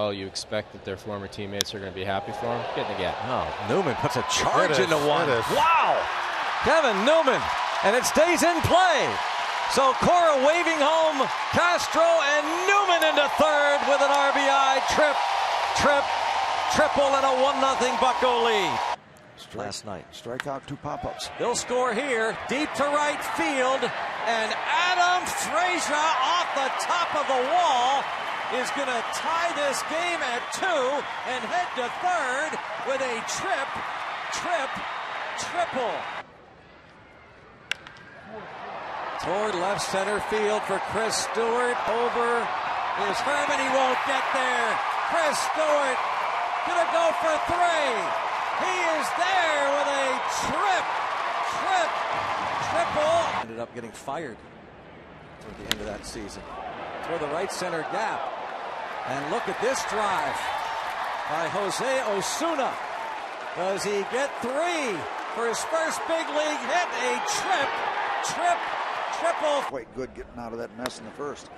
Oh, you expect that their former teammates are going to be happy for him? Getting again. Oh, Newman puts a charge into one. Wow! Kevin Newman, and it stays in play. So Cora waving home Castro, and Newman into third with an RBI triple, and a 1-0 Bucko lead. Last night. Strikeout, 2 pop-ups. They'll score here, deep to right field, and Adam Frazier off the top of the wall is going to tie this game at 2 and head to third with a triple. Toward left center field for Chris Stewart. Over is Herman. He won't get there. Chris Stewart going to go for 3. He is there with a triple. Ended up getting fired toward the end of that season. Toward the right center gap. And look at this drive by Jose Osuna. Does he get 3 for his first big league hit? A triple. Quite good getting out of that mess in the first.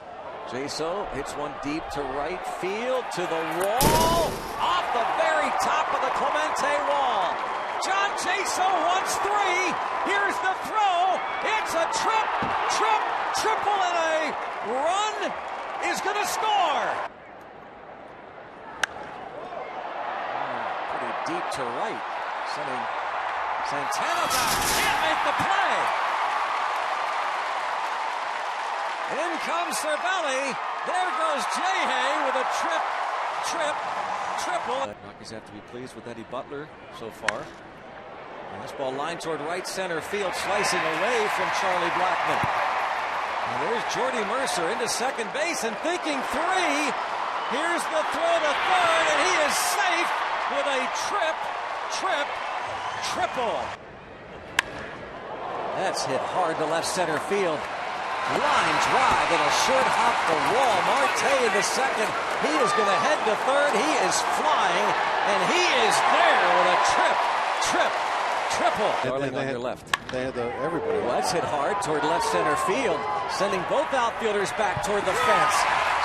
Jaso hits one deep to right field, to the wall, off the very top of the Clemente wall. John Jaso wants 3. Here's the throw. It's a triple, and a run is going to score. Pretty deep to right, sending Santana back. Can't make the play. In comes Cervelli. There goes Jay with a triple. Rockies have to be pleased with Eddie Butler so far. And this ball lined toward right center field, slicing away from Charlie Blackmon. And there's Jordy Mercer into second base and thinking 3. Here's the throw to third, and he is safe with a triple. That's hit hard to left center field. Line drive and a short hop the wall. Marte in the second. He is going to head to third. He is flying, and he is there with a triple. Darling on your left. They had everybody. Well, that's hit hard toward left center field, sending both outfielders back toward the fence.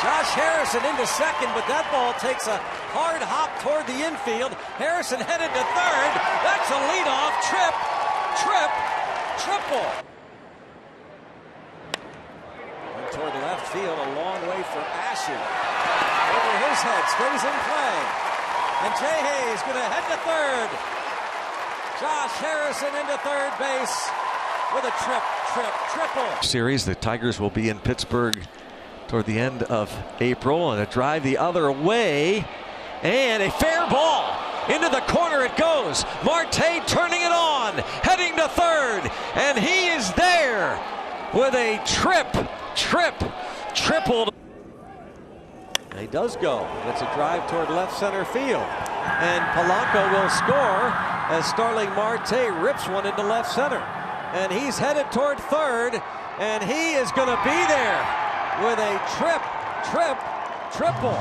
Josh Harrison into second, but that ball takes a hard hop toward the infield. Harrison headed to third. That's a leadoff triple. Toward left field, a long way for Ashe. Over his head, stays in play. And Jay Hayes going to head to third. Josh Harrison into third base with a triple. Series, the Tigers will be in Pittsburgh toward the end of April, and a drive the other way, and a fair ball. Into the corner it goes. Marte turning it on, heading to third, and he is there with a triple. And he does go. It's a drive toward left center field. And Polanco will score as Starling Marte rips one into left center. And he's headed toward third, and he is going to be there with a triple.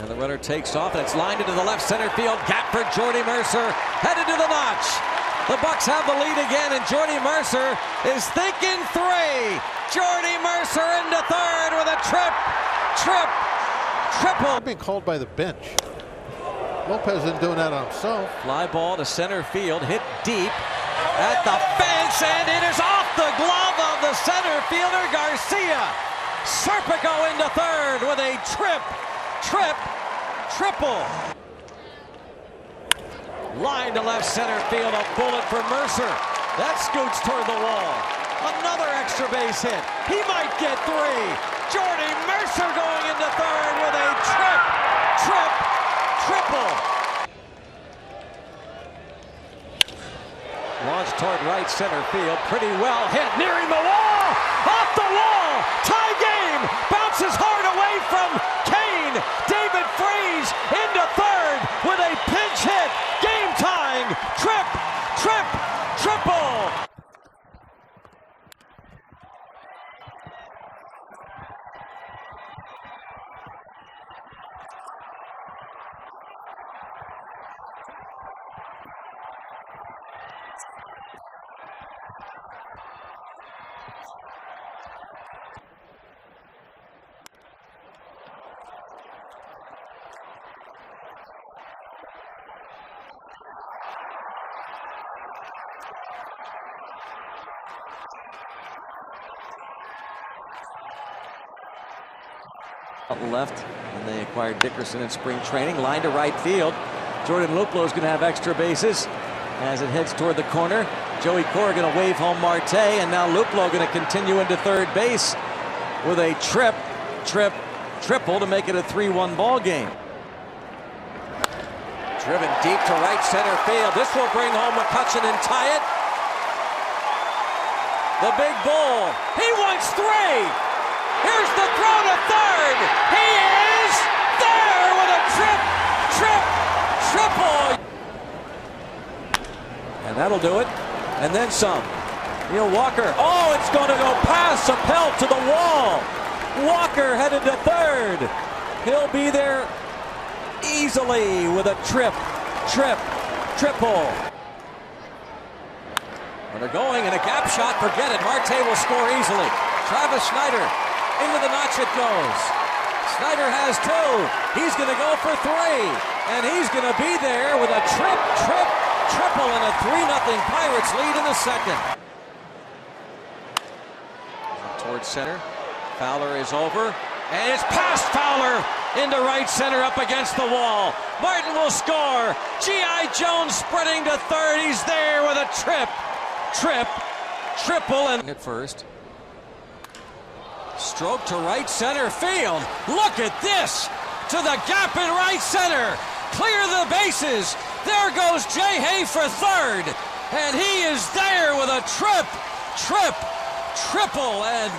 And the runner takes off, and it's lined into the left center field. Gap for Jordy Mercer, headed to the notch. The Bucks have the lead again, and Jordy Mercer is thinking 3. Jordy Mercer into third with a triple. Being called by the bench. Lopez isn't doing that on himself. Fly ball to center field, hit deep at the fence, and it is off the glove of the center fielder Garcia. Serpico into third with a triple. Line to left center field, a bullet for Mercer. That scoots toward the wall. Another extra base hit. He might get 3. Jordy Mercer going into third with a triple. Launched toward right center field. Pretty well hit. Nearing the wall. Off the wall. Tie game. Bounces hard away from Kane. David Freese into third with a pinch hit. Game tying. Triple. Left, and they acquired Dickerson in spring training. Line to right field. Jordan Luplow is going to have extra bases as it heads toward the corner. Joey Cora going to wave home Marte, and now Luplow going to continue into third base with a triple to make it a 3-1 ball game. Driven deep to right center field. This will bring home McCutchen and tie it. The big bull. He wants 3. Here's the throw to third. He is there with a triple. And that'll do it. And then some. Neil Walker. Oh, it's going to go past Appel to the wall. Walker headed to third. He'll be there easily with a triple. When they're going in a gap shot, forget it. Marte will score easily. Travis Snyder, into the notch it goes. Snyder has 2. He's going to go for 3. And he's going to be there with a triple and a 3-0 Pirates lead in the second. Towards center. Fowler is over. And it's past Fowler into right center up against the wall. Martin will score. G.I. Jones spreading to third. He's there with a triple and at first. Stroke to right center field. Look at this. To the gap in right center. Clear the bases. There goes Jay Hay for third. And he is there with a triple and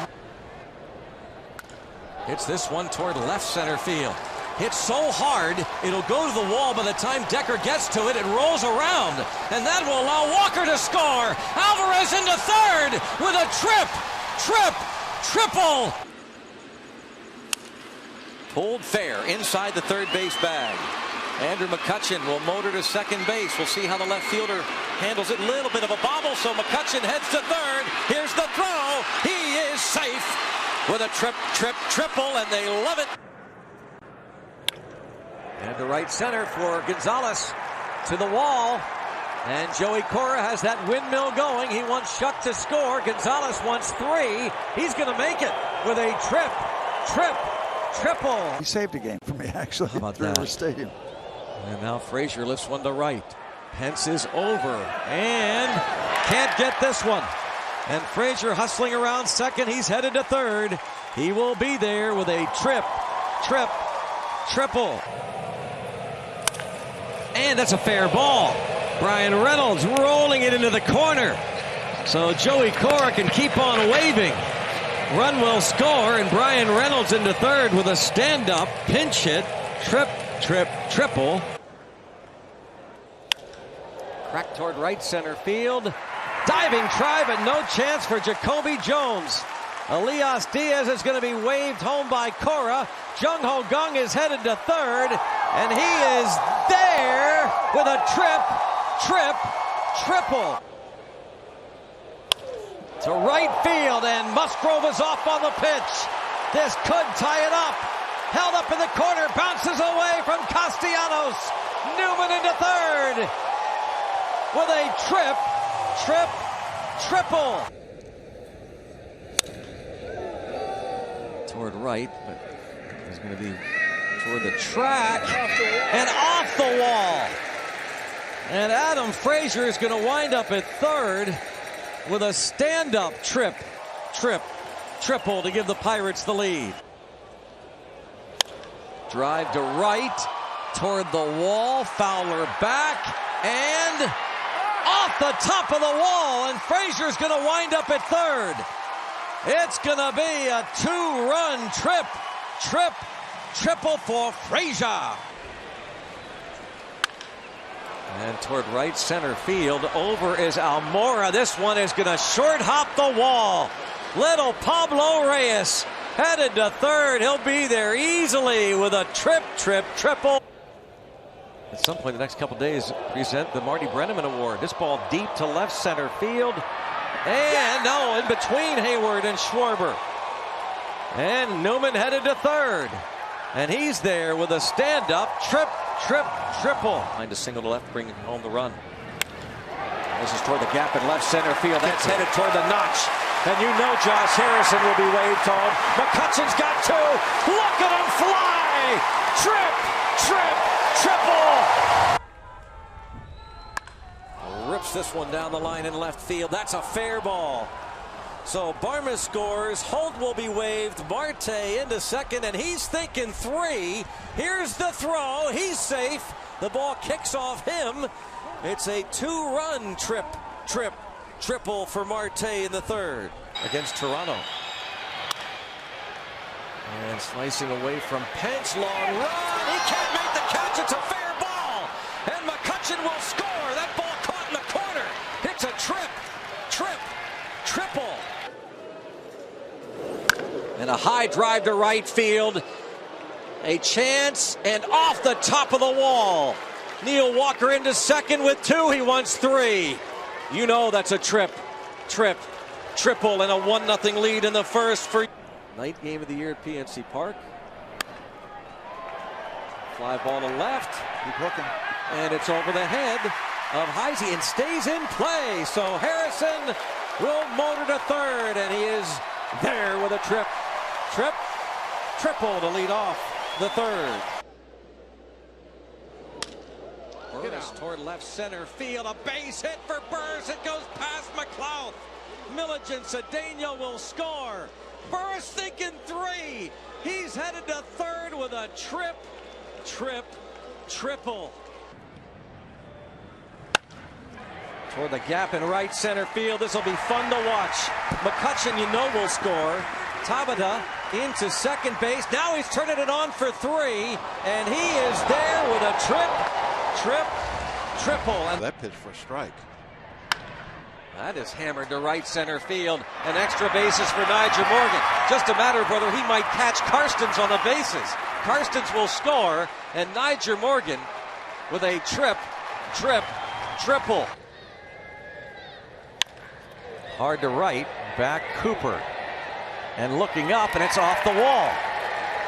hits this one toward left center field. Hit so hard, it'll go to the wall. By the time Decker gets to it, it rolls around. And that will allow Walker to score. Alvarez into third with a triple. Pulled fair inside the third base bag. Andrew McCutchen will motor to second base. We'll see how the left fielder handles it. Little bit of a bobble, so McCutchen heads to third. Here's the throw. He is safe with a triple, and they love it. And to right center for Gonzalez to the wall. And Joey Cora has that windmill going. He wants Shuck to score. Gonzalez wants 3. He's going to make it with a triple. He saved a game for me, actually. How about through that? the stadium. And now Frazier lifts one to right. Pence is over and can't get this one. And Frazier hustling around second. He's headed to third. He will be there with a triple. And that's a fair ball. Brian Reynolds rolling it into the corner. So Joey Cora can keep on waving. Run will score, and Brian Reynolds into third with a stand-up pinch hit. Triple. Crack toward right center field. Diving try, but no chance for Jacoby Jones. Elias Diaz is going to be waved home by Cora. Jung Ho Gung is headed to third, and he is there with a triple. To right field, and Musgrove is off on the pitch. This could tie it up. Held up in the corner, bounces away from Castellanos. Newman into third with a triple. Toward right, but he's going to be toward the track and off the wall. And Adam Frazier is going to wind up at third with a stand-up triple to give the Pirates the lead. Drive to right, toward the wall, Fowler back, and off the top of the wall, and Frazier's going to wind up at third. It's going to be a 2-run triple for Frazier. And toward right center field, over is Almora. This one is going to short hop the wall. Little Pablo Reyes headed to third. He'll be there easily with a triple. At some point in the next couple days, present the Marty Brenneman Award. This ball deep to left center field. And in between Hayward and Schwarber. And Newman headed to third. And he's there with a stand-up triple. Find a single to left, bringing home the run. This is toward the gap in left center field. That's headed toward the notch. And you know Josh Harrison will be waved home. McCutcheon's got two. Look at him fly! Trip, trip, triple! Rips this one down the line in left field. That's a fair ball. So Barma scores. Holt will be waved. Marte into second, and he's thinking three. Here's the throw. He's safe. The ball kicks off him. It's a two-run triple for Marte in the third against Toronto. And slicing away from Pence, long run. He can't make the catch. It's a fair ball. And McCutcheon will score. That ball caught in the corner. It's a triple. And a high drive to right field. A chance, and off the top of the wall. Neil Walker into second with two. He wants three. You know that's a triple, and a 1-0 lead in the first for night game of the year at PNC Park. Fly ball to left. Keep looking. And it's over the head of Heisey and stays in play. So Harrison will motor to third, and he is there with a triple to lead off the third. Burris toward left center field. A base hit for Burris. It goes past McLeod. Milligan Cedeno will score. Burris thinking three. He's headed to third with a triple. Toward the gap in right center field. This will be fun to watch. McCutcheon, you know, will score. Tabata into second base. Now he's turning it on for three, and he is there with a triple. And That pitch for a strike. that is hammered to right center field. And extra bases for Nigel Morgan. Just a matter of whether he might catch Karstens on the bases. Karstens will score, and Nigel Morgan with a triple. Hard to right, back Cooper. And looking up, and it's off the wall.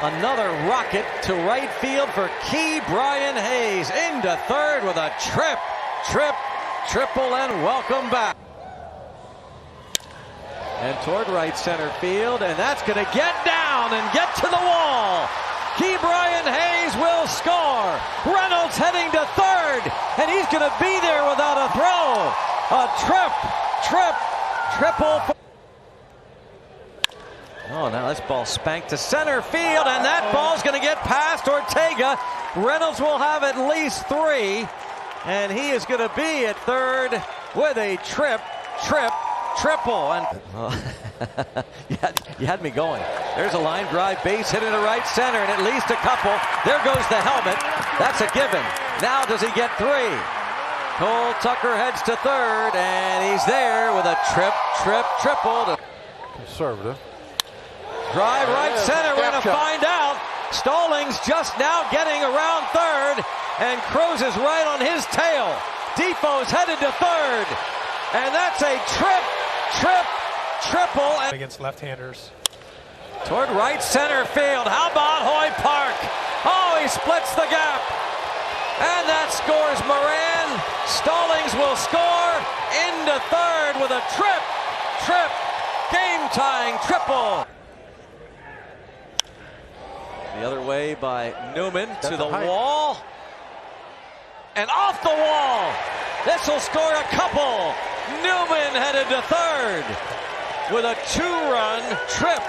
Another rocket to right field for Key Brian Hayes. Into third with a triple, and welcome back. And toward right center field, and that's going to get down and get to the wall. Key Brian Hayes will score. Reynolds heading to third, and he's going to be there without a throw. A triple. Oh, now this ball spanked to center field, and that ball's going to get past Ortega. Reynolds will have at least three, and he is going to be at third with a triple. And you had me going. There's a line drive base hit into right center, and at least a couple. There goes the helmet. That's a given. Now does he get three? Cole Tucker heads to third, and he's there with a triple. Conservative. Drive right center. We're going to find out. Stallings just now getting around third, and Cruz is right on his tail. Defoe's headed to third, and that's a triple. Against left-handers. Toward right center field. How about Hoy Park? Oh, he splits the gap. And that scores Moran. Stallings will score into third with a game-tying triple. The other way by Newman to the wall. And off the wall. This will score a couple. Newman headed to third with a two-run triple.